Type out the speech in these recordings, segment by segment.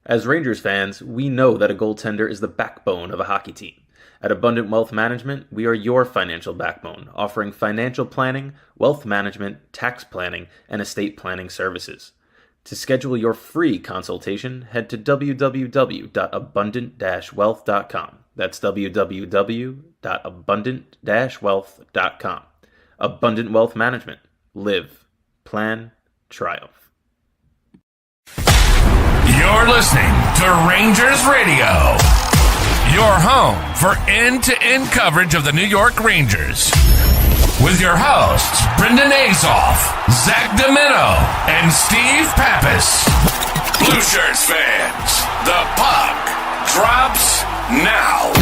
As Rangers fans, we know that a goaltender is the backbone of a hockey team. At Abundant Wealth Management, we are your financial backbone, offering financial planning, wealth management, tax planning, and estate planning services. To schedule your free consultation, head to www.abundant-wealth.com. That's www.abundant-wealth.com. Abundant Wealth Management. Live, plan, triumph. You're listening to Rangers Radio, your home for end-to-end coverage of the New York Rangers. With your hosts, Brendan Azoff, Zach Domino, and Steve Pappas. Blue Shirts fans, the puck drops now.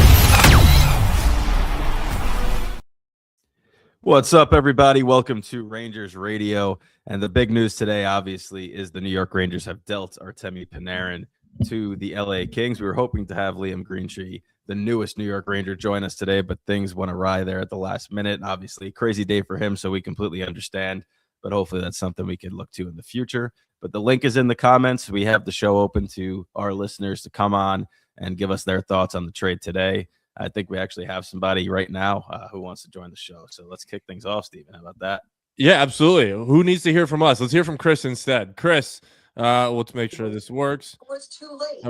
What's up, everybody? Welcome to Rangers Radio. And the big news today, obviously, is the New York Rangers have dealt Artemi Panarin to the LA Kings. We were hoping to have Liam Greentree, the newest New York Ranger, join us today, but things went awry there at the last minute. Obviously, crazy day for him, so we completely understand. But hopefully that's something we can look to in the future. But the link is in the comments. We have the show open to our listeners to come on and give us their thoughts on the trade today. I think we actually have somebody right now who wants to join the show. So let's kick things off, Steven. How about that? Yeah, absolutely. Who needs to hear from us? Let's hear from Chris instead. Chris, let's make sure this works. Was too late.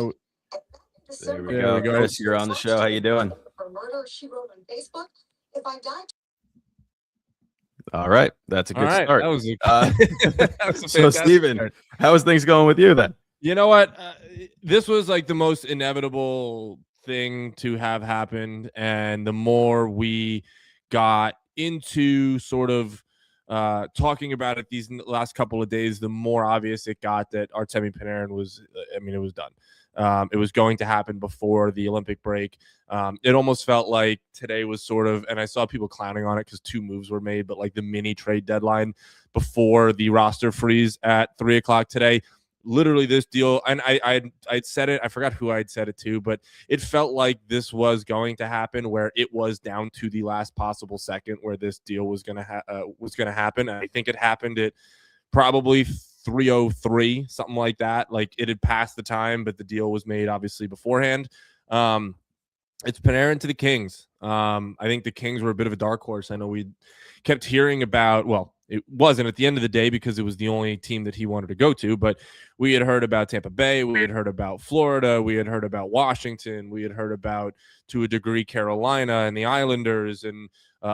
There we go. Chris, you're on the show. How you doing? For murder, she wrote on Facebook, "If I died." All right. That's a good start. That was a so, Steven, start. how is things going with you then? You know what? This was like the most inevitable thing to have happened. And the more we got into sort of talking about it these last couple of days, the more obvious it got that Artemi Panarin was, it was done. It was going to happen before the Olympic break. It almost felt like today was sort of, and I saw people clowning on it because two moves were made, but like the mini trade deadline before the roster freeze at 3:00 today. Literally this deal, and I'd said it, I forgot who I'd said it to, but it felt like this was going to happen, where it was down to the last possible second where this deal was going to happen. And I think it happened at probably 3:03, something like that. Like it had passed the time, but the deal was made obviously beforehand. It's Panarin to the Kings. I think the Kings were a bit of a dark horse. I know we kept hearing about, well, it wasn't at the end of the day because it was the only team that he wanted to go to, but we had heard about Tampa Bay, we had heard about Florida, we had heard about Washington, we had heard about, to a degree, Carolina and the Islanders and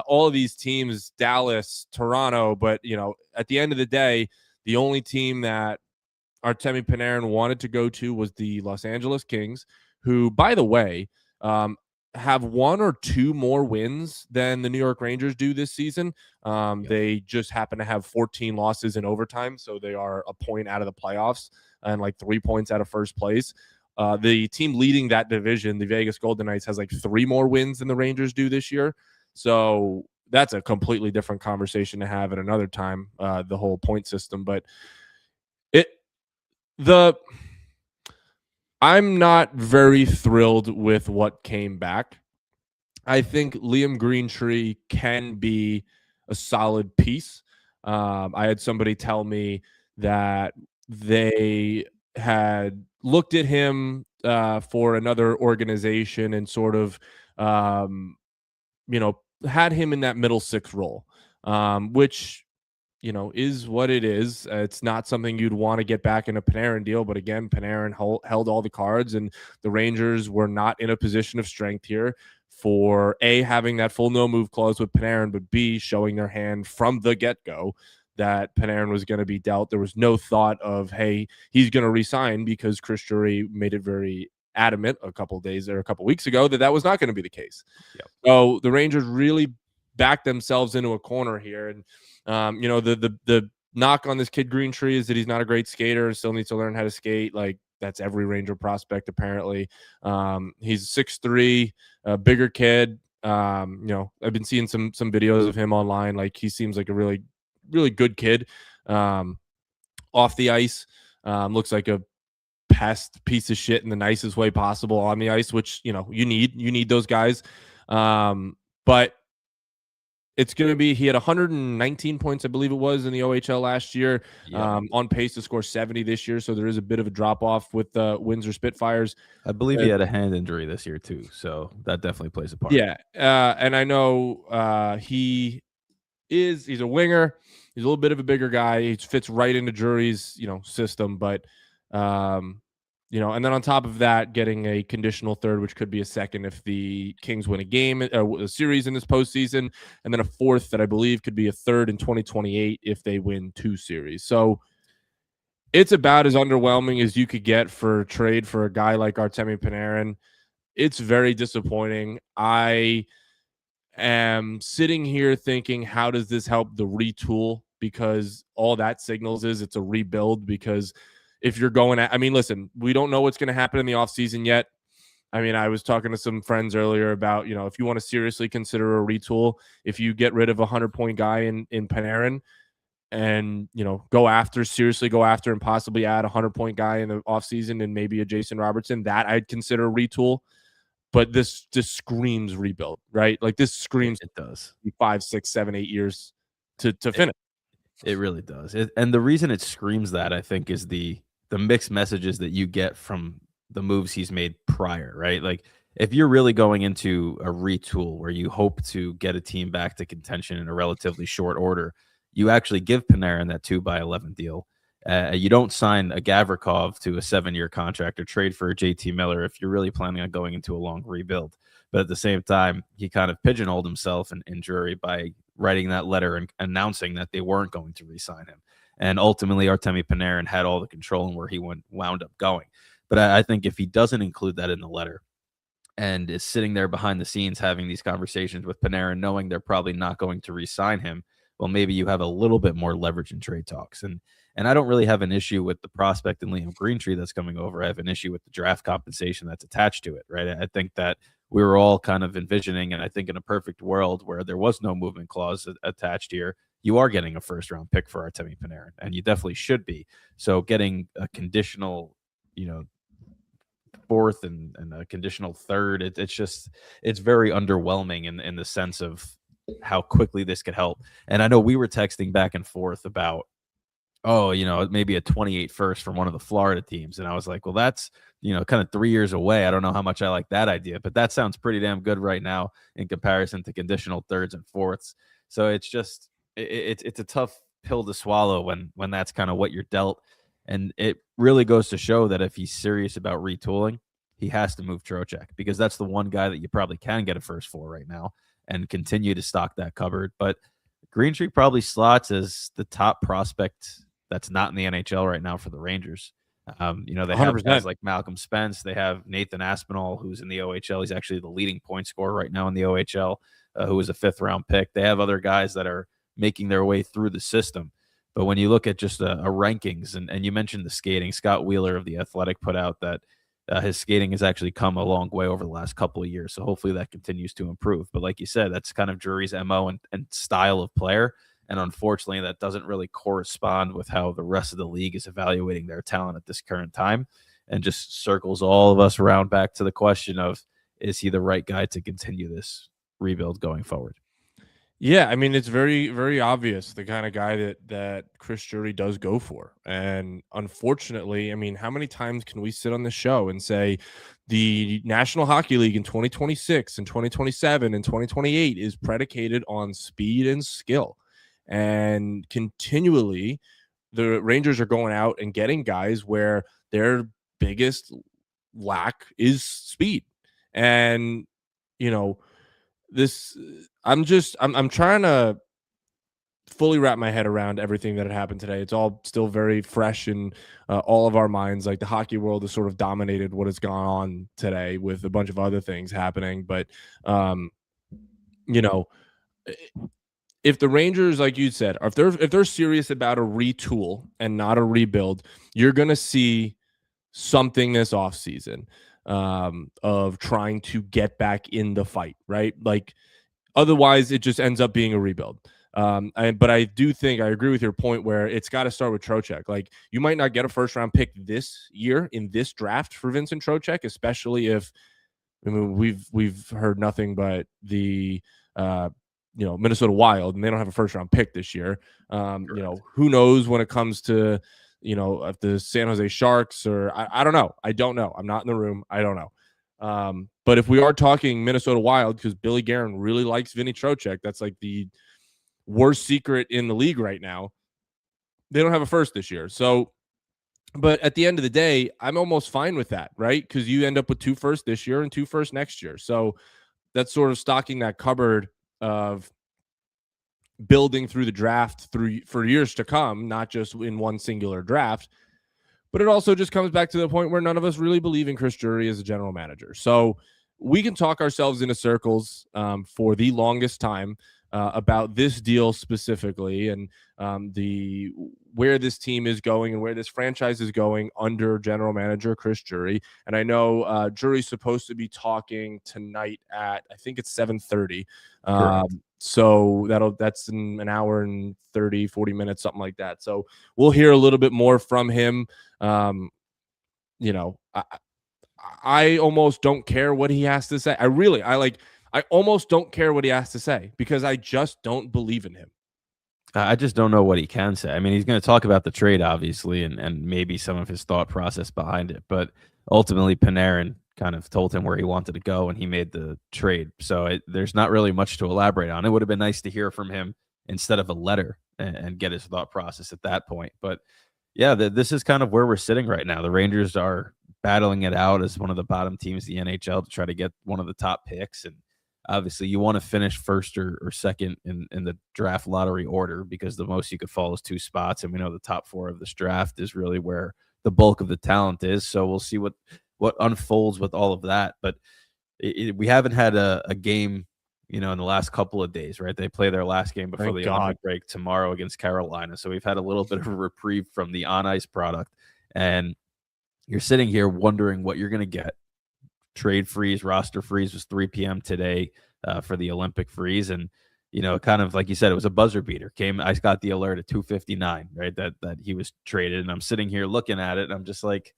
all of these teams, Dallas, Toronto. But, you know, at the end of the day, the only team that Artemi Panarin wanted to go to was the Los Angeles Kings, who, by the way, have one or two more wins than the New York Rangers do this season. They just happen to have 14 losses in overtime, so they are a point out of the playoffs and like 3 points out of first place. The team leading that division, the Vegas Golden Knights, has like 3 more wins than the Rangers do this year. So that's a completely different conversation to have at another time, the whole point system. But I'm not very thrilled with what came back. I think Liam Greentree can be a solid piece. I had somebody tell me that they had looked at him for another organization and sort of, had him in that middle six role, which, is what it is. It's not something you'd want to get back in a Panarin deal. But again, Panarin held all the cards, and the Rangers were not in a position of strength here for A, having that full no move clause with Panarin, but B, showing their hand from the get-go that Panarin was going to be dealt. There was no thought of, hey, he's going to resign, because Chris Drury made it very adamant a couple weeks ago that was not going to be the case. Yep. So the Rangers really backed themselves into a corner here. And the knock on this kid Greentree is that he's not a great skater and still needs to learn how to skate. Like, that's every Ranger prospect, apparently. He's 6'3", a bigger kid. I've been seeing some videos of him online. Like, he seems like a really, really good kid. Off the ice, looks like a pest piece of shit in the nicest way possible on the ice, which, you need those guys. But It's going to be, he had 119 points, I believe it was, in the OHL last year, on pace to score 70 this year. So there is a bit of a drop off with the Windsor Spitfires. I believe he had a hand injury this year too, so that definitely plays a part. Yeah. And I know he's a winger. He's a little bit of a bigger guy. He fits right into Drury's, system, but, and then on top of that, getting a conditional third, which could be a second if the Kings win a game, a series in this postseason, and then a fourth that I believe could be a third in 2028 if they win 2 series. So it's about as underwhelming as you could get for a trade for a guy like Artemi Panarin. It's very disappointing. I am sitting here thinking, how does this help the retool? Because all that signals is it's a rebuild. Because if you're going at, listen, we don't know what's going to happen in the offseason yet. I was talking to some friends earlier about, if you want to seriously consider a retool, if you get rid of a 100-point guy in Panarin and, seriously go after and possibly add a 100-point guy in the offseason and maybe a Jason Robertson, that I'd consider a retool. But this just screams rebuild, right? Like this screams it does 5, 6, 7, 8 years to finish. It really does. And the reason it screams that, I think, is the mixed messages that you get from the moves he's made prior, right? Like if you're really going into a retool where you hope to get a team back to contention in a relatively short order, you actually give Panarin that 2x11 deal. You don't sign a Gavrikov to a 7-year contract or trade for a JT Miller if you're really planning on going into a long rebuild. But at the same time, he kind of pigeonholed himself in Drury by writing that letter and announcing that they weren't going to re-sign him. And ultimately, Artemi Panarin had all the control in where he wound up going. But I think if he doesn't include that in the letter and is sitting there behind the scenes having these conversations with Panarin, knowing they're probably not going to re-sign him, well, maybe you have a little bit more leverage in trade talks. And I don't really have an issue with the prospect in Liam Greentree that's coming over. I have an issue with the draft compensation that's attached to it, right? I think that we were all kind of envisioning, and I think in a perfect world where there was no movement clause attached here, you are getting a first-round pick for Artemi Panarin, and you definitely should be. So getting a conditional, fourth and a conditional third, it's very underwhelming in the sense of how quickly this could help. And I know we were texting back and forth about, maybe a 28 first from one of the Florida teams. And I was like, well, that's, kind of 3 years away. I don't know how much I like that idea, but that sounds pretty damn good right now in comparison to conditional thirds and fourths. So it's just, it's a tough pill to swallow when that's kind of what you're dealt. And it really goes to show that if he's serious about retooling, he has to move Trocheck, because that's the one guy that you probably can get a first for right now and continue to stock that cupboard. But Greentree probably slots as the top prospect that's not in the NHL right now for the Rangers. They have 100%. guys like Malcolm Spence. They have Nathan Aspinall, who's in the OHL. He's actually the leading point scorer right now in the OHL, who was a 5th-round pick. They have other guys that are making their way through the system. But when you look at just a rankings, and you mentioned the skating, Scott Wheeler of The Athletic put out that his skating has actually come a long way over the last couple of years. So hopefully that continues to improve. But like you said, that's kind of Drury's MO and style of player. And unfortunately, that doesn't really correspond with how the rest of the league is evaluating their talent at this current time, and just circles all of us around back to the question of, is he the right guy to continue this rebuild going forward? Yeah, it's very, very obvious the kind of guy that Chris Drury does go for. And unfortunately, how many times can we sit on the show and say the National Hockey League in 2026 and 2027 and 2028 is predicated on speed and skill? And continually, the Rangers are going out and getting guys where their biggest lack is speed. And, I'm trying to fully wrap my head around everything that had happened today. It's all still very fresh in all of our minds. Like the hockey world has sort of dominated what has gone on today with a bunch of other things happening. But, if the Rangers, like you said, if they're serious about a retool and not a rebuild, you're going to see something this offseason of trying to get back in the fight, right? Like otherwise it just ends up being a rebuild. But I do think I agree with your point where it's got to start with Trocheck. Like you might not get a first-round pick this year in this draft for Vincent Trocheck, especially if we've heard nothing but the Minnesota Wild, and they don't have a first round pick this year. Who knows when it comes to, if the San Jose Sharks or I don't know. I don't know. I'm not in the room. I don't know. But if we are talking Minnesota Wild, because Billy Guerin really likes Vinny Trocheck, that's like the worst secret in the league right now. They don't have a first this year. So, but at the end of the day, I'm almost fine with that, right? Because you end up with 2 firsts this year and 2 firsts next year. So that's sort of stocking that cupboard of building through the draft for years to come, not just in one singular draft. But it also just comes back to the point where none of us really believe in Chris Drury as a general manager. So we can talk ourselves into circles for the longest time about this deal specifically and where this team is going and where this franchise is going under general manager Chris Drury. And I know Drury's supposed to be talking tonight at, I think it's 7:30. So that's in an hour and 30, 40 minutes, something like that. So we'll hear a little bit more from him. I almost don't care what he has to say. I almost don't care what he has to say because I just don't believe in him. I just don't know what he can say. I mean, he's going to talk about the trade, obviously, and maybe some of his thought process behind it. But ultimately, Panarin kind of told him where he wanted to go, and he made the trade. So there's not really much to elaborate on. It would have been nice to hear from him instead of a letter and get his thought process at that point. But yeah, this is kind of where we're sitting right now. The Rangers are battling it out as one of the bottom teams in the NHL to try to get one of the top picks. And obviously, you want to finish first or second in the draft lottery order because the most you could fall is 2 spots. And we know the top 4 of this draft is really where the bulk of the talent is. So we'll see what unfolds with all of that. But we haven't had a game, in the last couple of days, right? They play their last game before the Olympic break tomorrow against Carolina. So we've had a little bit of a reprieve from the on-ice product. And you're sitting here wondering what you're going to get. Trade freeze, roster freeze was 3 p.m. today for the Olympic freeze. And, kind of like you said, it was a buzzer beater. I got the alert at 2:59, right? That he was traded. And I'm sitting here looking at it and I'm just like,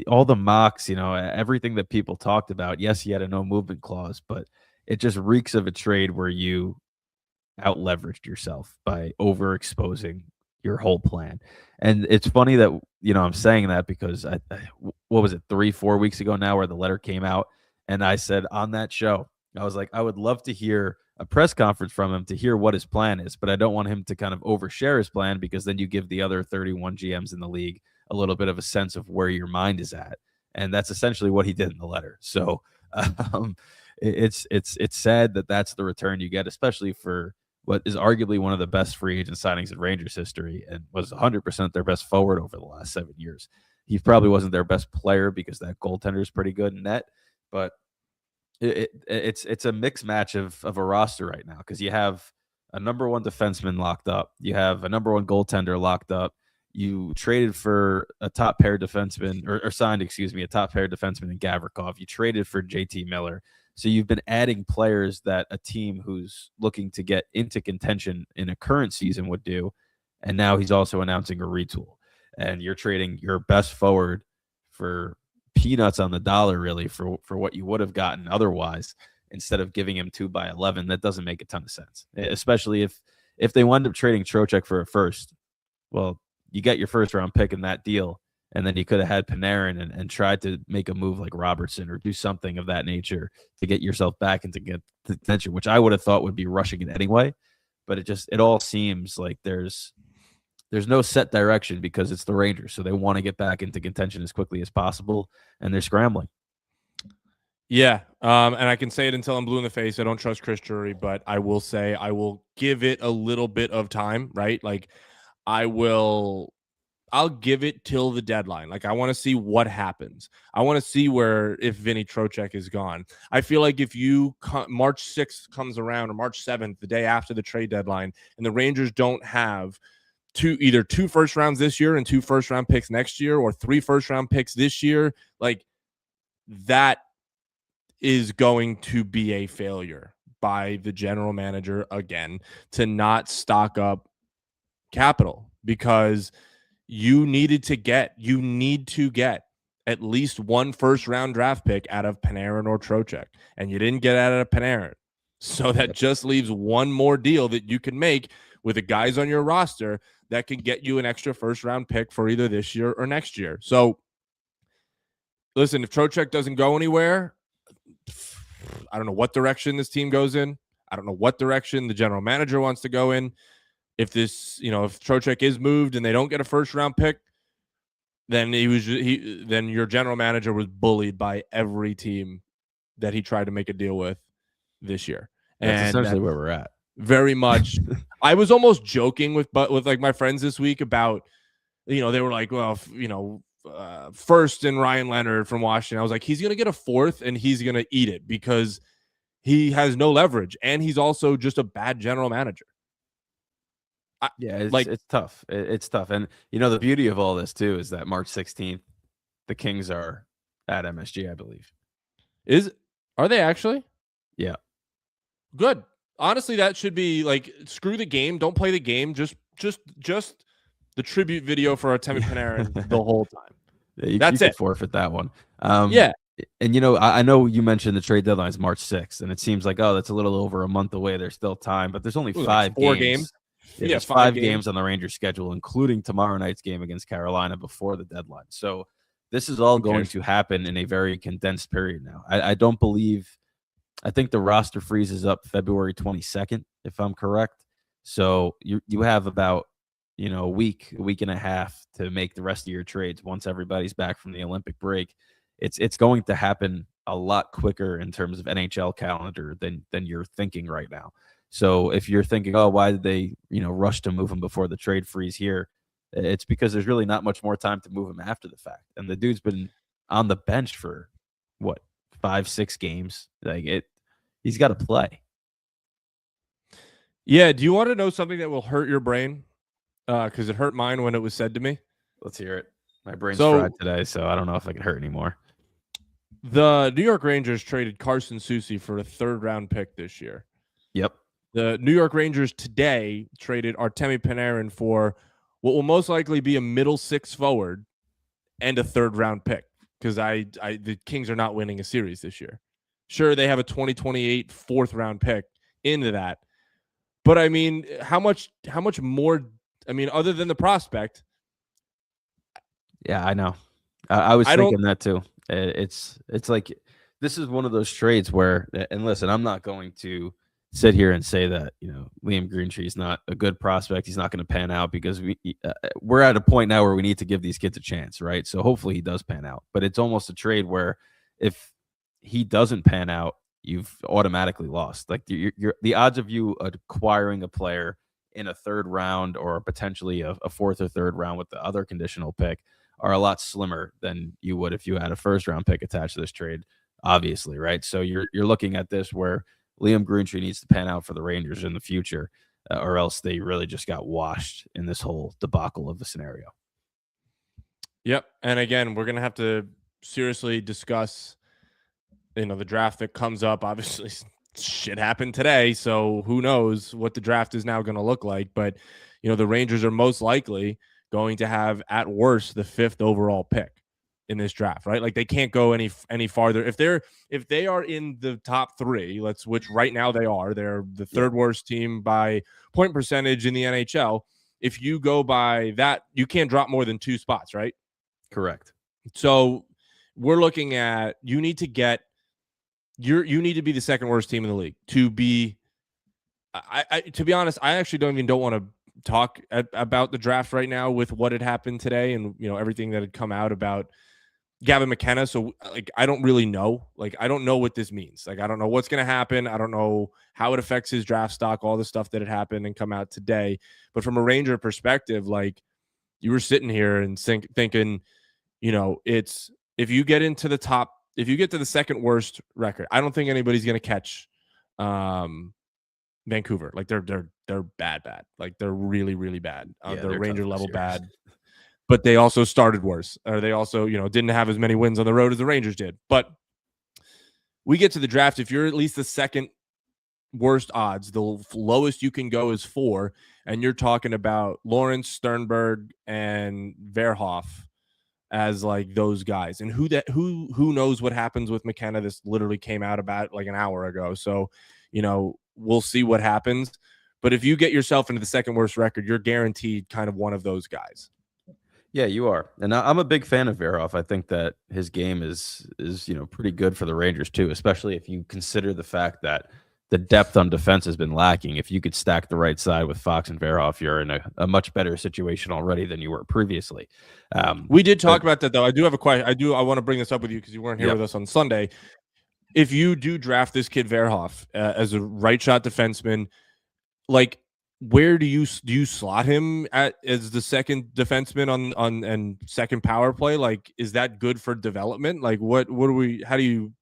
all the mocks, everything that people talked about. Yes, he had a no movement clause, but it just reeks of a trade where you out leveraged yourself by overexposing your whole plan. And it's funny that, I'm saying that because what was it, 3-4 weeks ago now where the letter came out. And I said on that show, I was like, I would love to hear a press conference from him to hear what his plan is, but I don't want him to kind of overshare his plan because then you give the other 31 GMs in the league a little bit of a sense of where your mind is at. And that's essentially what he did in the letter. So it's sad that that's the return you get, especially for what is arguably one of the best free agent signings in Rangers history and was 100% their best forward over the last 7 years. He probably wasn't their best player because that goaltender is pretty good in net, but it's a mixed match of a roster right now because you have a number 1 defenseman locked up. You have a number 1 goaltender locked up. You traded for a top pair defenseman or signed, a top pair defenseman in Gavrikov. You traded for JT Miller. So you've been adding players that a team who's looking to get into contention in a current season would do. And now he's also announcing a retool. And you're trading your best forward for peanuts on the dollar, really, for what you would have gotten otherwise, instead of giving him 2 by 11. That doesn't make a ton of sense, especially if they wind up trading Trocheck for a first. Well, you get your first round pick in that deal, and then you could have had Panarin and tried to make a move like Robertson or do something of that nature to get yourself back into contention, which I would have thought would be rushing it anyway. But it all seems like there's no set direction because it's the Rangers, so they want to get back into contention as quickly as possible, and they're scrambling. Yeah, and I can say it until I'm blue in the face. I don't trust Chris Drury, but I will say I will give it a little bit of time, right? Like I'll give it till the deadline. Like I want to see what happens. I want to see if Vinny Trocheck is gone. I feel like if March 6th comes around or March 7th, the day after the trade deadline, and the Rangers don't have either 2 first rounds this year and 2 first round picks next year or 3 first round picks this year, like that is going to be a failure by the general manager again to not stock up capital because you need to get at least 1 first round draft pick out of Panarin or Trocheck, and you didn't get out of Panarin. So that just leaves one more deal that you can make with the guys on your roster that can get you an extra first-round pick for either this year or next year. So, listen, if Trocheck doesn't go anywhere, I don't know what direction this team goes in. I don't know what direction the general manager wants to go in. If this, if Trocheck is moved and they don't get a first-round pick, then then your general manager was bullied by every team that he tried to make a deal with this year. That's essentially where we're at. Very much. I was almost joking with like my friends this week about, they were like, well, first and Ryan Leonard from Washington. I was like, he's going to get a fourth and he's going to eat it because he has no leverage and he's also just a bad general manager. It's tough. It's tough. And, the beauty of all this, too, is that March 16th, the Kings are at MSG, I believe. Are they actually? Yeah. Good. Honestly, that should be like, screw the game. Don't play the game. Just the tribute video for Artemi Panarin the whole time. Yeah, That's you it. Forfeit that one. Yeah. And, I know you mentioned the trade deadline is March 6th, and it seems like, that's a little over a month away. There's still time, but there's only 5 4 games. Yeah, there's 5 games on the Rangers schedule, including tomorrow night's game against Carolina before the deadline. So this is all going to happen in a very condensed period now. I think the roster freezes up February 22nd, if I'm correct. So you have about, a week and a half to make the rest of your trades once everybody's back from the Olympic break. It's going to happen a lot quicker in terms of NHL calendar than you're thinking right now. So if you're thinking, why did they, rush to move him before the trade freeze here? It's because there's really not much more time to move him after the fact. And the dude's been on the bench for 5-6 games. He's got to play. Yeah. Do you want to know something that will hurt your brain? Because it hurt mine when it was said to me. Let's hear it. My brain's fried today, so I don't know if I can hurt anymore. The New York Rangers traded Carson Soucy for a 3rd-round pick this year. Yep. The New York Rangers today traded Artemi Panarin for what will most likely be a middle 6 forward and a 3rd-round pick because the Kings are not winning a series this year. Sure, they have a 2028 4th-round pick into that. But, I mean, how much more, other than the prospect? Yeah, I know. I was thinking that too. It's like this is one of those trades where, and listen, I'm not going to sit here and say that, Liam Greentree is not a good prospect. He's not going to pan out because we're at a point now where we need to give these kids a chance, right? So hopefully he does pan out. But it's almost a trade where if he doesn't pan out, you've automatically lost. Like the odds of you acquiring a player in a 3rd round or potentially a 4th or 3rd round with the other conditional pick are a lot slimmer than you would if you had a 1st-round pick attached to this trade, obviously, right? So you're looking at this where Liam Greentree needs to pan out for the Rangers in the future, or else they really just got washed in this whole debacle of the scenario. Yep. And again, we're going to have to seriously discuss, the draft that comes up. Obviously, shit happened today, so who knows what the draft is now going to look like. But, the Rangers are most likely going to have, at worst, the 5th overall pick in this draft, right? Like they can't go any farther. If they are in the top 3, which right now they are, they're the 3rd worst team by point percentage in the NHL. If you go by that, you can't drop more than 2 spots, right? Correct. So we're looking at, you need to be the 2nd worst team in the league to be. To be honest, I actually don't want to talk about the draft right now with what had happened today and everything that had come out about Gavin McKenna. So I don't really know. I don't know what this means. I don't know what's going to happen. I don't know how it affects his draft stock, all the stuff that had happened and come out today. But from a Ranger perspective, you were sitting here and thinking, it's, if you get to the 2nd worst record, I don't think anybody's going to catch Vancouver. They're bad. They're really, really bad. They're Ranger level bad. But they also started worse. Or they also, didn't have as many wins on the road as the Rangers did. But we get to the draft. If you're at least the 2nd worst odds, the lowest you can go is 4. And you're talking about Lawrence, Sternberg, and Verhoff as those guys. And who knows what happens with McKenna? This literally came out about an hour ago. So, we'll see what happens. But if you get yourself into the second worst record, you're guaranteed kind of one of those guys. Yeah, you are. And I'm a big fan of Verhoff. I think that his game is pretty good for the Rangers too, especially if you consider the fact that the depth on defense has been lacking. If you could stack the right side with Fox and Verhoff, you're in a much better situation already than you were previously. We did talk about that, though. I do have a question. I want to bring this up with you because you weren't here with us on Sunday. If you do draft this kid Verhoff as a right shot defenseman, like, where do you slot him as the second defenseman on and second power play? Like, is that good for development? Like, how do you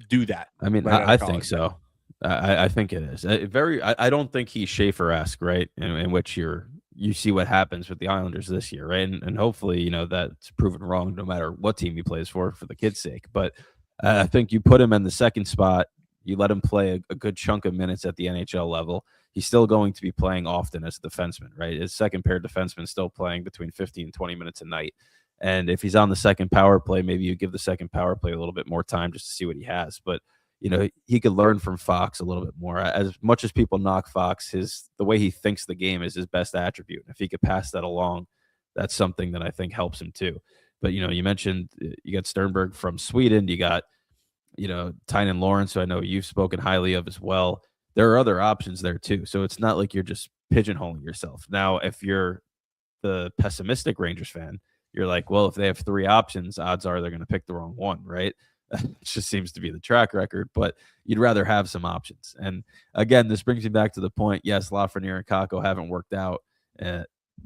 do that? I mean, I think so. I think it is I don't think he's Schaefer-esque, right? In which you see what happens with the Islanders this year, right? And hopefully, that's proven wrong no matter what team he plays for the kid's sake. But I think you put him in the second spot, you let him play a good chunk of minutes at the NHL level. He's still going to be playing often as a defenseman, right? His second pair defenseman still playing between 15 and 20 minutes a night. And if he's on the second power play, maybe you give the second power play a little bit more time just to see what he has. But he could learn from Fox a little bit more. As much as people knock Fox, the way he thinks the game is his best attribute. If he could pass that along, that's something that I think helps him too. But you mentioned you got Sternberg from Sweden, you got Tynan Lawrence, who I know you've spoken highly of as well. There are other options there too. So it's not like you're just pigeonholing yourself. Now, if you're the pessimistic Rangers fan, you're like, well, if they have three options, odds are they're going to pick the wrong one, right? It just seems to be the track record, but you'd rather have some options. And again, this brings me back to the point. Yes, Lafreniere and Kakko haven't worked out,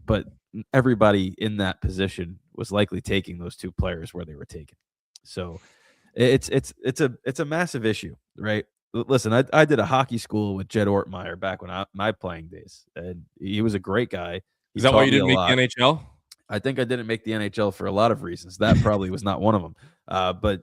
but everybody in that position was likely taking those two players where they were taken. So it's a massive issue, right? Listen, I did a hockey school with Jed Ortmeyer back when my playing days, and he was a great guy. Is that why you didn't make the NHL? I think I didn't make the NHL for a lot of reasons. That probably was not one of them. But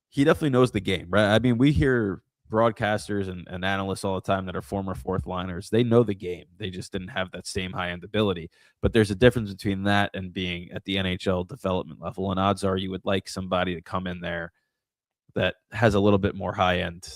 he definitely knows the game, right? I mean, we hear broadcasters and analysts all the time that are former fourth liners. They know the game. They just didn't have that same high-end ability. But there's a difference between that and being at the NHL development level. And odds are you would like somebody to come in there that has a little bit more high-end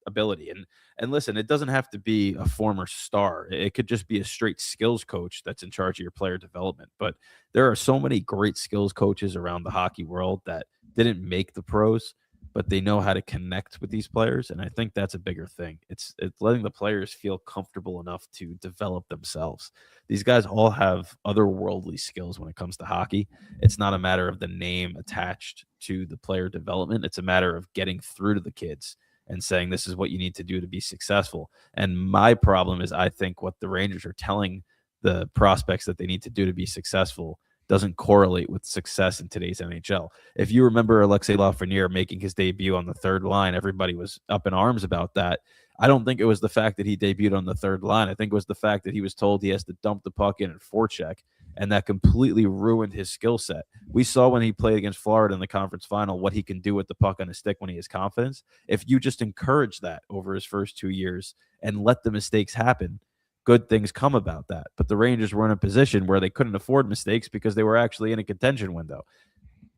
ability. And listen, it doesn't have to be a former star. It could just be a straight skills coach that's in charge of your player development. But there are so many great skills coaches around the hockey world that didn't make the pros, but they know how to connect with these players. And I think that's a bigger thing. It's letting the players feel comfortable enough to develop themselves. These guys all have otherworldly skills when it comes to hockey. It's not a matter of the name attached to the player development. It's a matter of getting through to the kids and saying, this is what you need to do to be successful. And my problem is, I think what the Rangers are telling the prospects that they need to do to be successful doesn't correlate with success in today's NHL. If you remember Alexei Lafreniere making his debut on the third line, everybody was up in arms about that. I don't think it was the fact that he debuted on the third line. I think it was the fact that he was told he has to dump the puck in and forecheck, and that completely ruined his skill set. We saw when he played against Florida in the conference final what he can do with the puck on his stick when he has confidence. If you just encourage that over his first 2 years and let the mistakes happen, good things come about that. But the Rangers were in a position where they couldn't afford mistakes because they were actually in a contention window.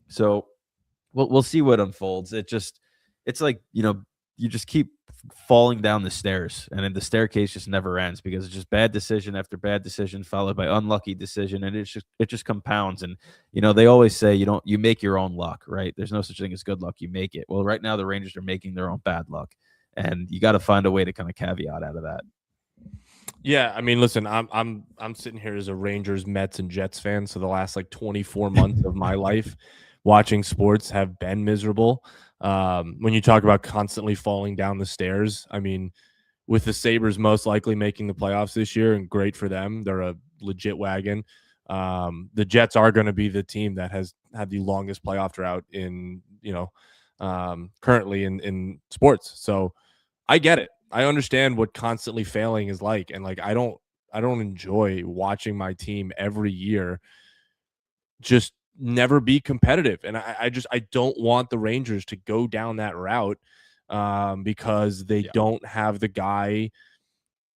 So we'll see what unfolds. It's like, you just keep falling down the stairs, and then the staircase just never ends because it's just bad decision after bad decision followed by unlucky decision, and it just compounds. And they always say you make your own luck, right? There's no such thing as good luck, you make it. Well, right now the Rangers are making their own bad luck, and you got to find a way to kind of caveat out of that. Yeah, I mean, listen, I'm sitting here as a Rangers, Mets, and Jets fan, so the last 24 months of my life watching sports have been miserable. When you talk about constantly falling down the stairs, I mean, with the Sabres most likely making the playoffs this year, and great for them, they're a legit wagon. The Jets are going to be the team that has had the longest playoff drought in currently in sports. So I get it. I understand what constantly failing is like, and I don't enjoy watching my team every year just never be competitive. And I don't want the Rangers to go down that route because they don't have the guy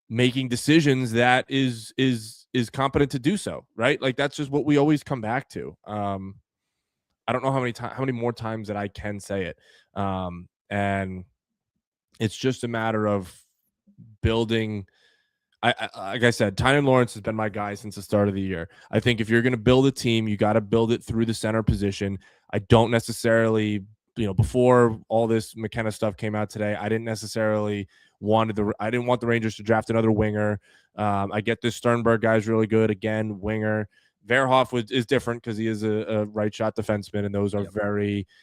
making decisions that is competent to do so, right? That's just what we always come back to. I don't know how many more times that I can say it. And It's just a matter of building. Like I said, Tynan Lawrence has been my guy since the start of the year. I think if you're going to build a team, you got to build it through the center position. I don't necessarily, before all this McKenna stuff came out today, I didn't want the Rangers to draft another winger. I get this Sternberg guy's really good. Again, winger. Verhoff is different because he is a right shot defenseman, and those are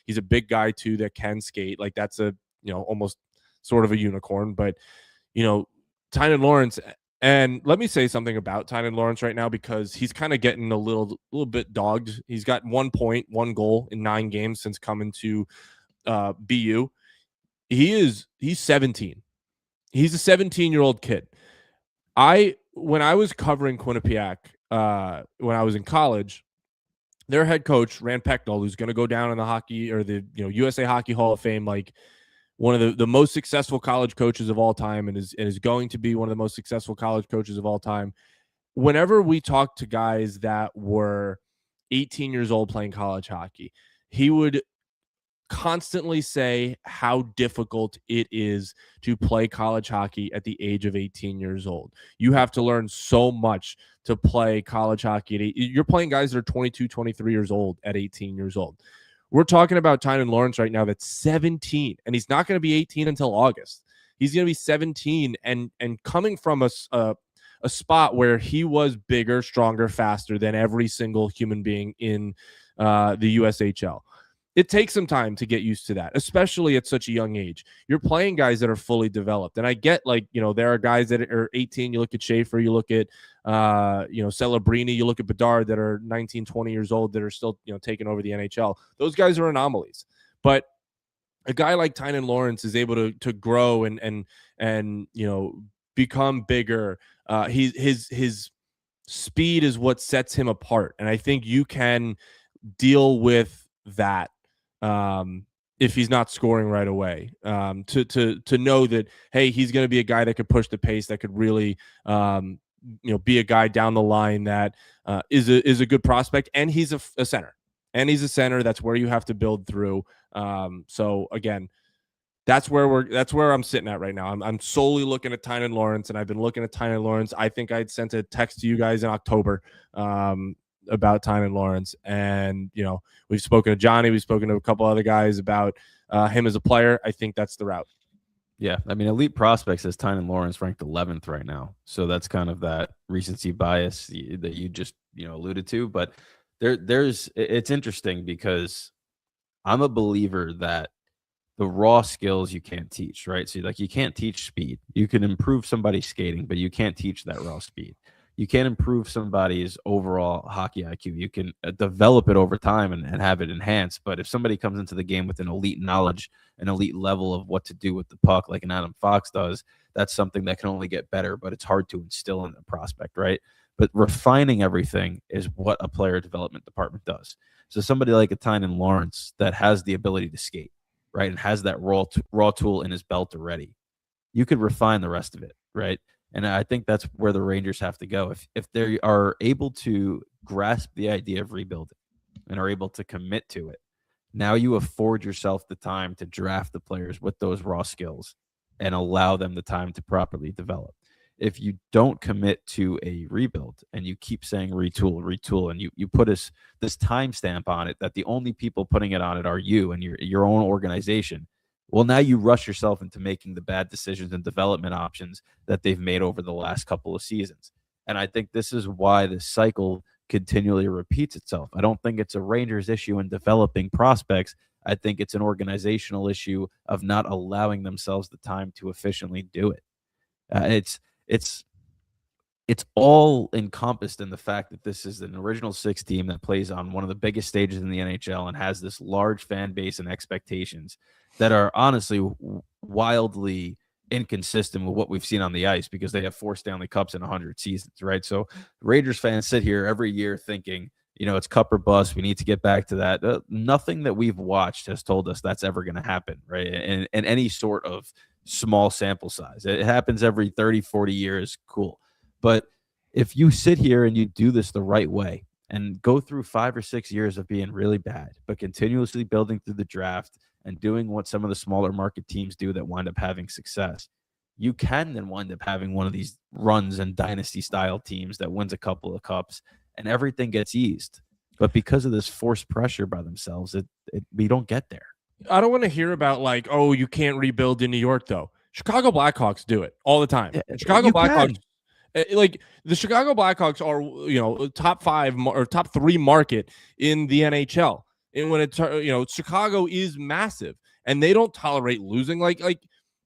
he's a big guy too that can skate. Like that's almost sort of a unicorn, but Tynan Lawrence. And let me say something about Tynan Lawrence right now, because he's kind of getting a little bit dogged. He's got 1 point, 1 goal in 9 games since coming to BU. He's 17. He's a 17-year-old kid. When I was covering Quinnipiac, when I was in college, their head coach, Rand Pecknold, who's going to go down in the hockey or the USA Hockey Hall of Fame, like one of the most successful college coaches of all time, and is going to be one of the most successful college coaches of all time. Whenever we talked to guys that were 18 years old playing college hockey, he would constantly say how difficult it is to play college hockey at the age of 18 years old. You have to learn so much to play college hockey. You're playing guys that are 22, 23 years old at 18 years old. We're talking about Tynan Lawrence right now that's 17, and he's not going to be 18 until August. He's going to be 17 and coming from a spot where he was bigger, stronger, faster than every single human being in the USHL. It takes some time to get used to that, especially at such a young age. You're playing guys that are fully developed. And I get, there are guys that are 18. You look at Schaefer, you look at, Celebrini, you look at Bedard that are 19, 20 years old that are still, taking over the NHL. Those guys are anomalies. But a guy like Tynan Lawrence is able to grow and become bigger. His speed is what sets him apart. And I think you can deal with that. If he's not scoring right away, to know that, hey, he's going to be a guy that could push the pace, that could really, be a guy down the line that is a good prospect, and he's a center, That's where you have to build through. So again, that's where I'm sitting at right now. I'm solely looking at Tynan Lawrence, and I've been looking at Tynan Lawrence. I think I'd sent a text to you guys in October. About Tynan Lawrence, and we've spoken to Johnny, we've spoken to a couple other guys about him as a player. I think that's the route. Yeah, I mean, Elite Prospects says Tynan Lawrence ranked 11th right now, so that's kind of that recency bias that you just alluded to. But it's interesting because I'm a believer that the raw skills you can't teach, right? So you can't teach speed. You can improve somebody's skating, but you can't teach that raw speed. You can't improve somebody's overall hockey IQ. You can develop it over time and have it enhanced. But if somebody comes into the game with an elite knowledge, an elite level of what to do with the puck, like an Adam Fox does, that's something that can only get better, but it's hard to instill in the prospect, right? But refining everything is what a player development department does. So somebody like a Tynan Lawrence that has the ability to skate, right, and has that raw tool in his belt already, you could refine the rest of it, right? And I think that's where the Rangers have to go. If they are able to grasp the idea of rebuilding and are able to commit to it, now you afford yourself the time to draft the players with those raw skills and allow them the time to properly develop. If you don't commit to a rebuild and you keep saying retool, and you put this timestamp on it that the only people putting it on it are you and your own organization, well, now you rush yourself into making the bad decisions and development options that they've made over the last couple of seasons. And I think this is why this cycle continually repeats itself. I don't think it's a Rangers issue in developing prospects. I think it's an organizational issue of not allowing themselves the time to efficiently do it. It's all encompassed in the fact that this is an original 6 team that plays on one of the biggest stages in the NHL and has this large fan base and expectations that are honestly wildly inconsistent with what we've seen on the ice, because they have 4 Stanley Cups in 100 seasons, right? So Rangers fans sit here every year thinking, it's cup or bust. We need to get back to that. Nothing that we've watched has told us that's ever going to happen, right? And any sort of small sample size. It happens every 30, 40 years. Cool. But if you sit here and you do this the right way and go through 5 or 6 years of being really bad, but continuously building through the draft and doing what some of the smaller market teams do that wind up having success, you can then wind up having one of these runs and dynasty style teams that wins a couple of cups and everything gets eased. But because of this forced pressure by themselves, we don't get there. I don't want to hear about like, oh, you can't rebuild in New York though. Chicago Blackhawks do it all the time. Chicago Blackhawks, like the Chicago Blackhawks are, top 5 or top 3 market in the NHL. And when it's, Chicago is massive and they don't tolerate losing. Like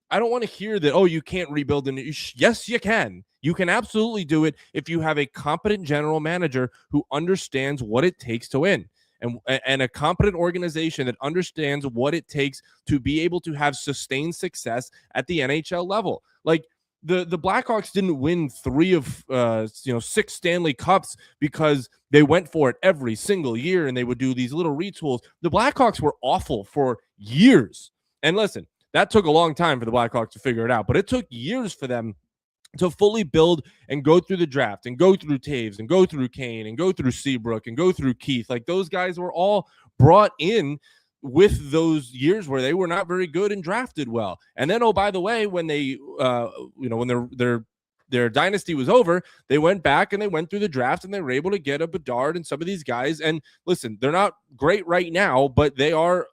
I don't want to hear that, oh, you can't rebuild. Yes, you can. You can absolutely do it if you have a competent general manager who understands what it takes to win. And a competent organization that understands what it takes to be able to have sustained success at the NHL level. Like the Blackhawks didn't win 3 of 6 Stanley Cups because they went for it every single year and they would do these little retools. The Blackhawks were awful for years. And listen, that took a long time for the Blackhawks to figure it out, but it took years for them to fully build and go through the draft and go through Taves and go through Kane and go through Seabrook and go through Keith. Like those guys were all brought in with those years where they were not very good and drafted well. And then, oh, by the way, when they, when their dynasty was over, they went back and they went through the draft and they were able to get a Bedard and some of these guys. And listen, they're not great right now, but they are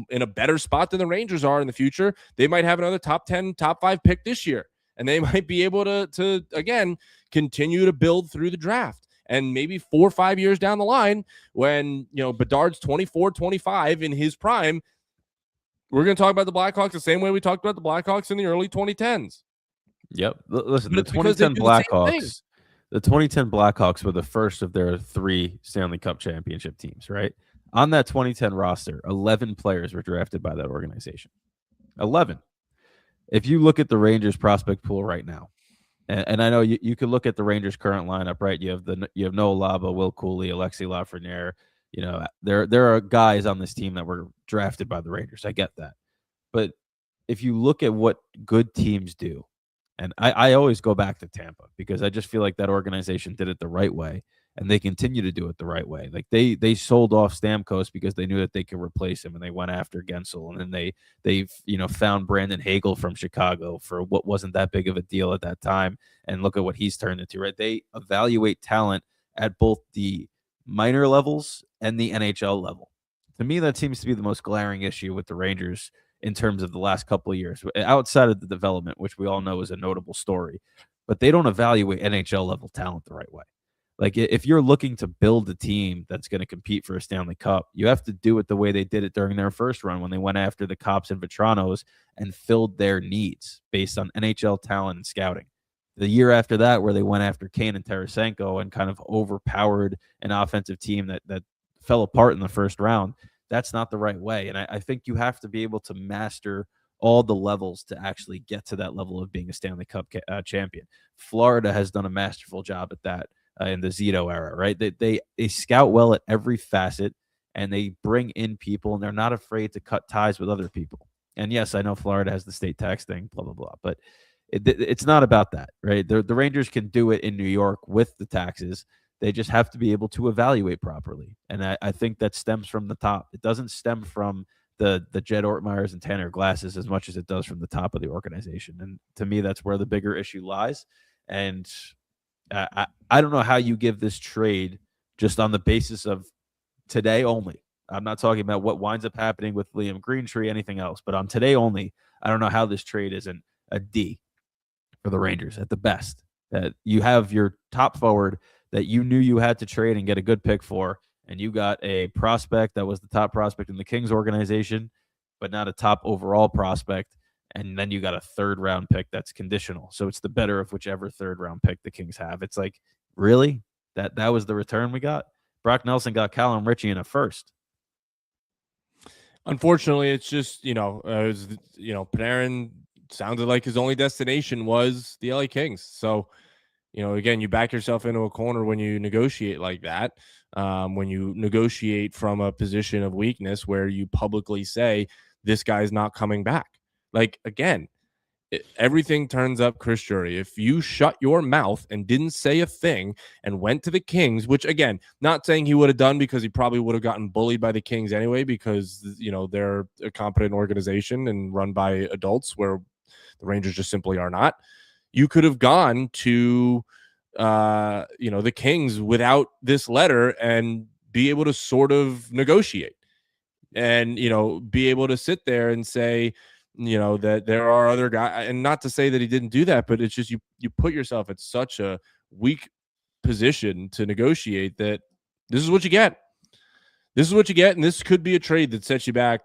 in a better spot than the Rangers are in the future. They might have another top 10, top 5 pick this year. And they might be able to again, continue to build through the draft. And maybe 4 or 5 years down the line, when, Bedard's 24, 25 in his prime, we're going to talk about the Blackhawks the same way we talked about the Blackhawks in the early 2010s. Yep. Listen, But the 2010 Blackhawks were the first of their 3 Stanley Cup championship teams, right? On that 2010 roster, 11 players were drafted by that organization. 11. If you look at the Rangers prospect pool right now, and I know you could look at the Rangers current lineup, right? You have Noah Laba, Will Cooley, Alexi Lafreniere. There are guys on this team that were drafted by the Rangers. I get that. But if you look at what good teams do, and I always go back to Tampa because I just feel like that organization did it the right way. And they continue to do it the right way. Like they sold off Stamkos because they knew that they could replace him, and they went after Gensel, and then they found Brandon Hagel from Chicago for what wasn't that big of a deal at that time. And look at what he's turned into, right? They evaluate talent at both the minor levels and the NHL level. To me, that seems to be the most glaring issue with the Rangers in terms of the last couple of years, outside of the development, which we all know is a notable story. But they don't evaluate NHL level talent the right way. Like, if you're looking to build a team that's going to compete for a Stanley Cup, you have to do it the way they did it during their first run when they went after the Cops and Vetranos and filled their needs based on NHL talent and scouting. The year after that, where they went after Kane and Tarasenko and kind of overpowered an offensive team that fell apart in the first round, that's not the right way. And I think you have to be able to master all the levels to actually get to that level of being a Stanley Cup champion. Florida has done a masterful job at that. In the Zito era, right? They scout well at every facet, and they bring in people, and they're not afraid to cut ties with other people. And yes, I know Florida has the state tax thing, blah, blah, blah, but it's not about that, right? The Rangers can do it in New York with the taxes. They just have to be able to evaluate properly. And I think that stems from the top. It doesn't stem from the Jed Ortmeyers and Tanner Glasses as much as it does from the top of the organization. And to me, that's where the bigger issue lies. And I don't know how you give this trade just on the basis of today only. I'm not talking about what winds up happening with Liam Greentree, anything else, but on today only, I don't know how this trade isn't a D for the Rangers at the best. That you have your top forward that you knew you had to trade and get a good pick for, and you got a prospect that was the top prospect in the Kings organization, but not a top overall prospect. And then you got a 3rd round pick that's conditional. So it's the better of whichever 3rd round pick the Kings have. It's like, really? That was the return we got? Brock Nelson got Callum Ritchie in a 1st. Unfortunately, it's just, Panarin sounded like his only destination was the LA Kings. So, again, you back yourself into a corner when you negotiate like that. When you negotiate from a position of weakness where you publicly say, this guy's not coming back. Like, again, everything turns up Chris Drury. If you shut your mouth and didn't say a thing and went to the Kings, which again, not saying he would have done, because he probably would have gotten bullied by the Kings anyway, because they're a competent organization and run by adults, where the Rangers just simply are not. You could have gone to the Kings without this letter and be able to sort of negotiate and be able to sit there and say that there are other guys, and not to say that he didn't do that, but it's just you put yourself at such a weak position to negotiate that this is what you get. This is what you get, and this could be a trade that sets you back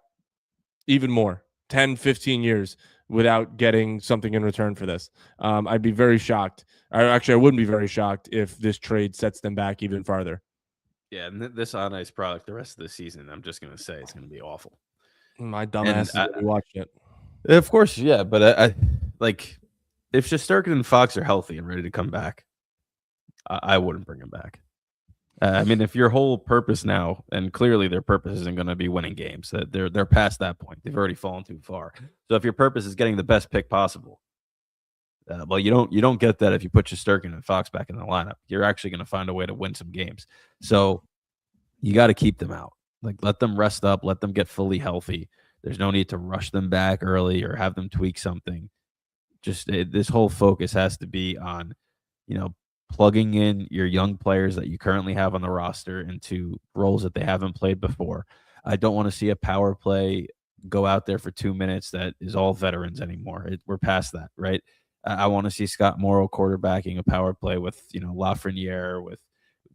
even more, 10, 15 years without getting something in return for this. I'd be very shocked. I wouldn't be very shocked if this trade sets them back even farther. Yeah, and this on ice product the rest of the season, I'm just going to say it's going to be awful. My dumbass is watching it. Of course, yeah, but I like if Shesterkin and Fox are healthy and ready to come back, I wouldn't bring them back. I mean, if your whole purpose now, and clearly their purpose isn't going to be winning games, that they're past that point. They've already fallen too far. So if your purpose is getting the best pick possible, well, you don't get that if you put Shesterkin and Fox back in the lineup. You're actually going to find a way to win some games. So you got to keep them out. Like, let them rest up, let them get fully healthy. There's no need to rush them back early or have them tweak something. Just this whole focus has to be on, plugging in your young players that you currently have on the roster into roles that they haven't played before. I don't want to see a power play go out there for 2 minutes that is all veterans anymore. We're past that, right? I want to see Scott Morrow quarterbacking a power play with, Lafreniere, with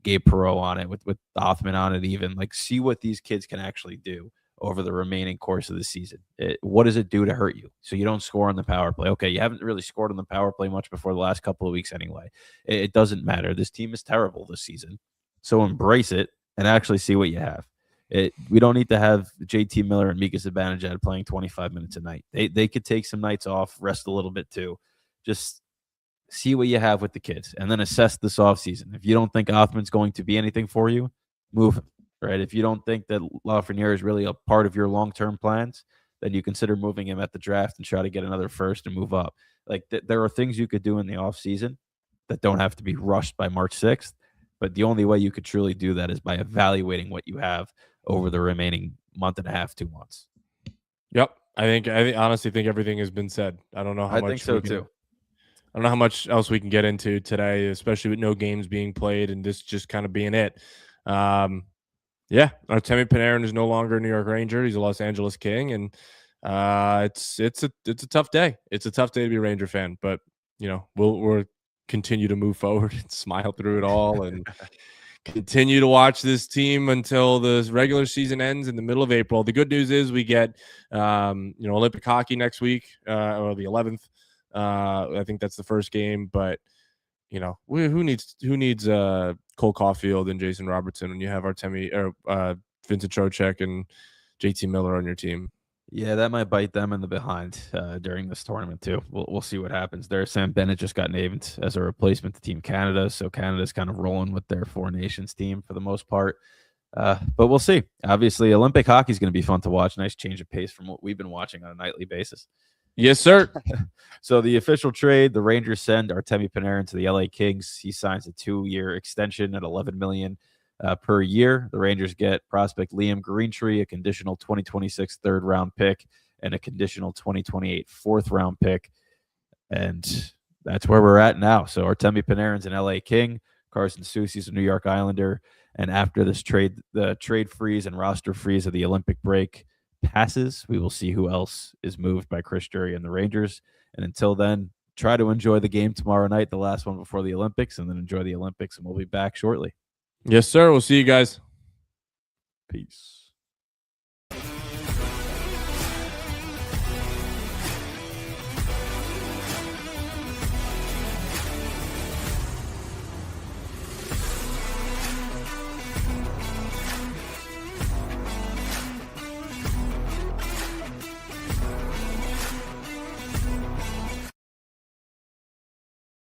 Gabe Perreault on it, with Othman on it even. Like, see what these kids can actually do over the remaining course of the season. What does it do to hurt you? So you don't score on the power play. Okay, you haven't really scored on the power play much before the last couple of weeks anyway. It doesn't matter. This team is terrible this season. So embrace it and actually see what you have. We don't need to have JT Miller and Mika Zibanejad playing 25 minutes a night. They could take some nights off, rest a little bit too. Just see what you have with the kids and then assess this offseason. If you don't think Othman's going to be anything for you, move him. Right? If you don't think that Lafreniere is really a part of your long-term plans, then you consider moving him at the draft and try to get another first and move up. Like, there are things you could do in the offseason that don't have to be rushed by March 6th, but the only way you could truly do that is by evaluating what you have over the remaining month and a half, 2 months. Yep. I honestly think everything has been said. I don't know how much. I think so too. I don't know how much else we can get into today, especially with no games being played and this just kind of being it. Yeah, Artemi Panarin is no longer a New York Ranger. He's a Los Angeles King, and it's a tough day. It's a tough day to be a Ranger fan, but we'll continue to move forward and smile through it all, and continue to watch this team until the regular season ends in the middle of April. The good news is we get Olympic hockey next week, or the 11th. I think that's the first game, but who needs Cole Caulfield and Jason Robertson when you have Artemi or Vincent Trocheck and JT Miller on your team? Yeah, that might bite them in the behind during this tournament too. We'll see what happens there. Sam Bennett just got named as a replacement to Team Canada, so Canada's kind of rolling with their Four Nations team for the most part. But we'll see. Obviously, Olympic hockey is going to be fun to watch. Nice change of pace from what we've been watching on a nightly basis. Yes, sir. So the official trade, the Rangers send Artemi Panarin to the LA Kings. He signs a 2-year extension at $11 million per year. The Rangers get prospect Liam Greentree, a conditional 2026 third-round pick, and a conditional 2028 fourth-round pick. And that's where we're at now. So Artemi Panarin's an LA King. Carson Soucy's a New York Islander. And after this trade, the trade freeze and roster freeze of the Olympic break passes, we will see who else is moved by Chris Drury and the Rangers. And until then, try to enjoy the game tomorrow night, the last one before the Olympics, and then enjoy the Olympics, and we'll be back shortly. Yes, sir. We'll see you guys. Peace.